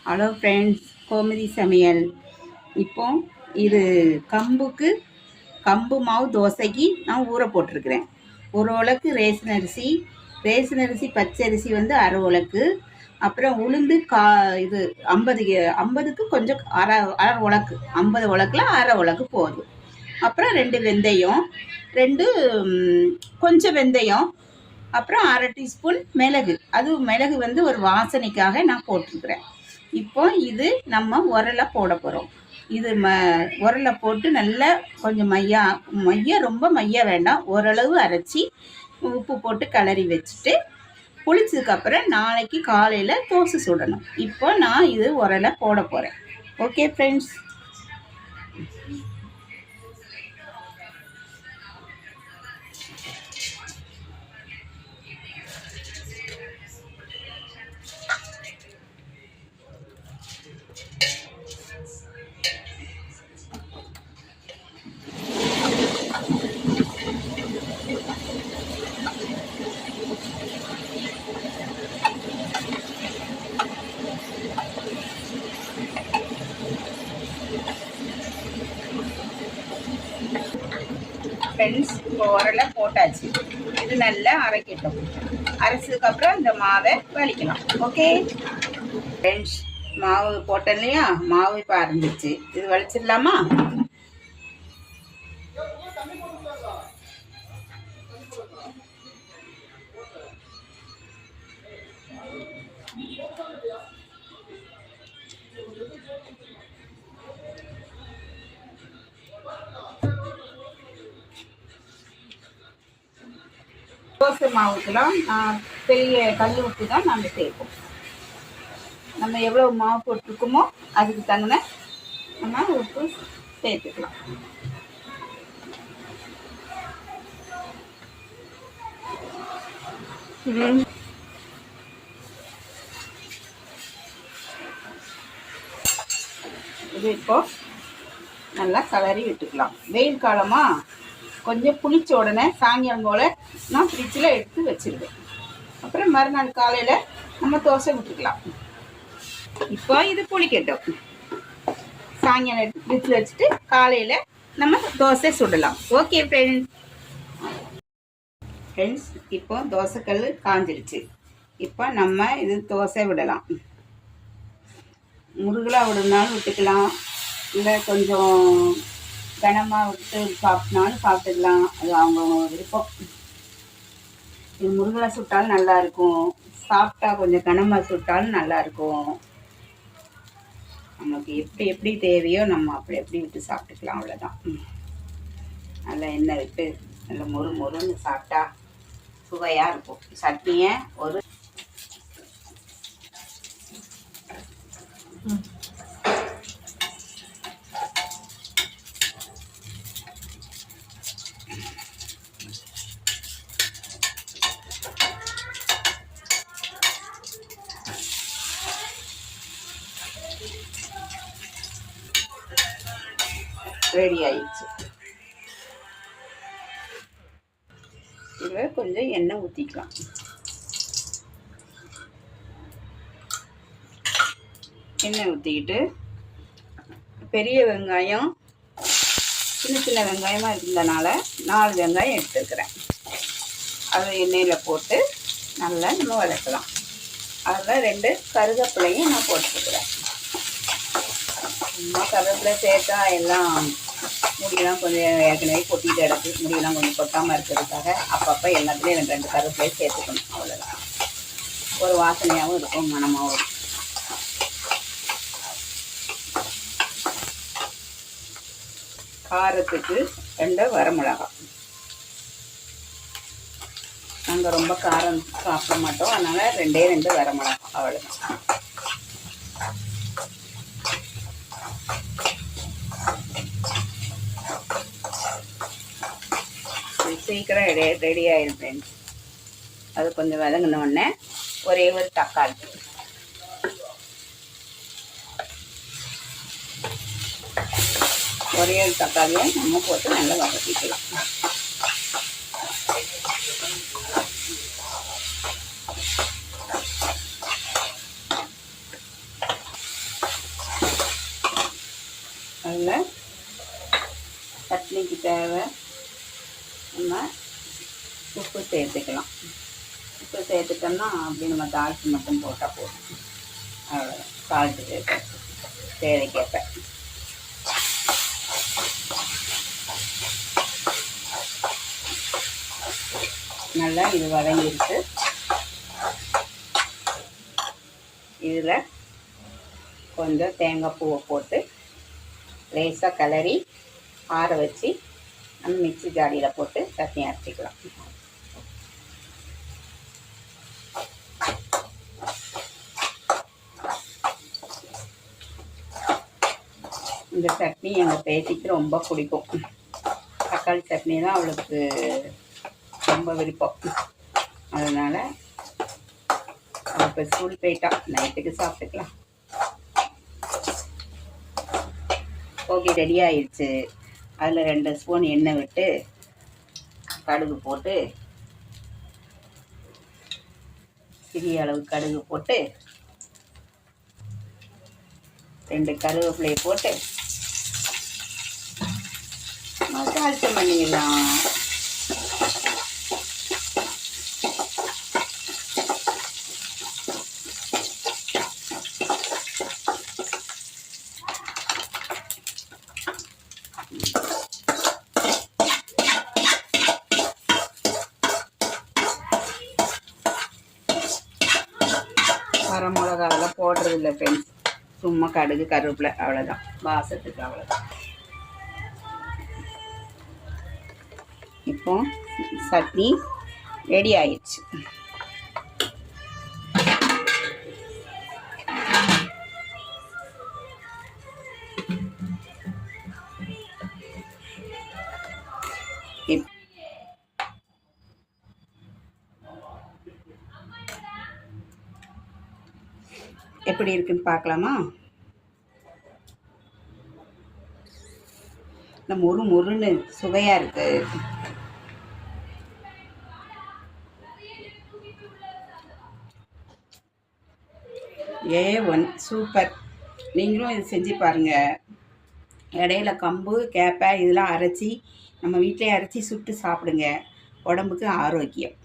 Hello friends, Gomathi சமையல். இப்போ இது கம்பு மாவு தோசைக்கு நான் ஊற போட்டிருக்கிறேன். ஒரு உலக்கு ரேஷன் அரிசி பச்சரிசி வந்து அரை உலக்கு, அப்புறம் உளுந்து இது 50க்கு கொஞ்சம் அரை உலக்கு, 50 உலக்கில் அரை உலக்கு போதும். அப்புறம் 2 வெந்தயம், 2 கொஞ்சம் வெந்தயம், அப்புறம் அரை டீஸ்பூன் மிளகு. மிளகு வந்து ஒரு வாசனைக்காக நான் போட்டிருக்கிறேன். இப்போ இது நம்ம உரலை போட போகிறோம். இது உரலை போட்டு நல்லா கொஞ்சம் மையா ரொம்ப மையா வேண்டாம், ஓரளவு அரைச்சி உப்பு போட்டு கிளறி வச்சுட்டு புளிச்சதுக்கப்புறம் நாளைக்கு காலையில் தோசை சுடணும். இப்போ நான் இது உரலை போட போகிறேன். Okay friends. ஃப்ரெண்ட்ஸ், இப்போ உரலை போட்டாச்சு. இது நல்லா அரைக்கட்டும். அரைச்சதுக்கப்புறம் இந்த மாவை வலிக்கலாம். ஓகே ஃப்ரெண்ட்ஸ், மாவு போட்டேன் இல்லையா, மாவு இப்போ அரைஞ்சிச்சு. இது வலிச்சிடலாமா? தோசை மாவுக்கெல்லாம் பெரிய கல் உப்பு தான் நாங்கள் சேர்ப்போம். நம்ம எவ்வளோ மாவு போட்டிருக்கோமோ அதுக்கு தகுந்த நம்ம உப்பு சேர்த்துக்கலாம். இது இப்போ நல்லா கலரி விட்டுக்கலாம். வெயில் காலமா கொஞ்சம் புளிச்ச உடனே சாயங்காலம் போல் நான் ஃப்ரிட்ஜில் எடுத்து வச்சுருவேன். அப்புறம் மறுநாள் காலையில் நம்ம தோசை விட்டுக்கலாம். இப்போ இது புளிக்கட்டும். சாயங்காலம் எடுத்து ஃப்ரிட்ஜில் வச்சுட்டு காலையில் நம்ம தோசை சுடலாம். ஓகே ஃப்ரெண்ட்ஸ், இப்போ தோசைக்கல் காஞ்சிடுச்சு. இப்போ நம்ம இது தோசை விடலாம். முருகலாக விடுனாலும் விட்டுக்கலாம், இல்லை கொஞ்சம் கனமாக விட்டு சாப்பிட்டுக்கலாம். அது அவங்க விருப்பம். இது முருகலை சுட்டாலும் நல்லாயிருக்கும், சாப்பிட்டா கொஞ்சம் கனமாக சுட்டாலும் நல்லாயிருக்கும். நமக்கு எப்படி தேவையோ நம்ம அப்படி விட்டு சாப்பிட்டுக்கலாம். அவ்வளோதான். நல்லா எண்ணெய் விட்டு நல்லா மொறுன்னு சாப்பிட்டா சுவையாக இருக்கும். சட்னியை ஒரு ரெடி ஆயிடுச்சு. இதில் கொஞ்சம் எண்ணெய் ஊற்றிக்கலாம். எண்ணெய் ஊற்றிக்கிட்டு பெரிய வெங்காயம் சின்ன வெங்காயமாக இருந்தனால 4 வெங்காயம் எடுத்துருக்கிறேன். அதை எண்ணெயில் போட்டு நல்லா நம்ம வதக்கலாம். அதில் 2 கருவேப்பிலையும் நான் போட்டுருக்குறேன். சும்மா கருவேப்பிலை சேர்த்தா எல்லாம் முடியெல்லாம் கொஞ்சம் ஏற்கனவே கொட்டிட்டு கிடக்கு. முடியெல்லாம் கொஞ்சம் கொட்டாமல் இருக்கிறதுக்காக அப்பப்போ எல்லாத்துலேயும் 2 கருவேப்பிலையை சேர்த்துக்கணும். அவ்வளோதான். ஒரு வாசனையாகவும் இருக்கும், மனமாகவும் இருக்கும். காரத்துக்கு 2 வரமிளகாய். நாங்கள் ரொம்ப காரம் சாப்பிட மாட்டோம், அதனால் 2 வரமிளகாய். அவ்வளோதான். சீக்கிரம் ரெடி ஆயிடும் ஃப்ரெண்ட்ஸ். அது கொஞ்சம் வதங்கினோடனே ஒரே ஒரு தக்காளி, தக்காளியை நம்ம போட்டு நல்லா வதக்கிக்கலாம். சட்னிக்கு தேவை நம்ம உப்பு சேர்த்துக்கலாம். உப்பு சேர்த்துட்டோம்னா அப்படி நம்ம தாளித்து மட்டும் போட்டால் போதும். அவ்வளோதான். சால்ட்டு சேர்த்து தேவைக்கேற்ப. நல்லா இது வதங்கிடுச்சு. இதில் கொஞ்சம் தேங்காய் பூவை போட்டு லேசாக கிளறி ஆற வச்சு நம்ம மிக்ஸி ஜாடியில் போட்டு சட்னி அரைச்சிக்கலாம். இந்த சட்னி எங்கள் பேத்திக்கு ரொம்ப பிடிக்கும். தக்காளி சட்னி தான் அவளுக்கு ரொம்ப விருப்பம். அதனால் அவள் இப்போ ஸ்கூல் போயிட்டா, நைட்டுக்கு சாப்பிட்டுக்கலாம். ஓகே, ரெடி ஆயிடுச்சு. அதில் 2 ஸ்பூன் எண்ணெய் விட்டு கடுகு போட்டு, சிறிய அளவு கடுகு போட்டு 2 கருவேப்பிலையை போட்டு தாளிச்சு பண்ணிடலாம். வர மிளகா அதெல்லாம் போடுறதில்ல ஃப்ரெண்ட்ஸ். சும்மா கடுகு கருவேப்பிலை அவ்வளோதான், வாசத்துக்கு அவ்வளோதான். இப்போ சட்னி ரெடி ஆயிடுச்சு. எப்படி இருக்குன்னு பார்க்கலாமா? மொறுன்னு சுவையாக இருக்கு. A1 super. நீங்களும் இது செஞ்சு பாருங்கள். இடையில கம்பு கேப்பை இதெல்லாம் அரைச்சி நம்ம வீட்டிலே அரைச்சி சுட்டு சாப்பிடுங்க. உடம்புக்கு ஆரோக்கியம்.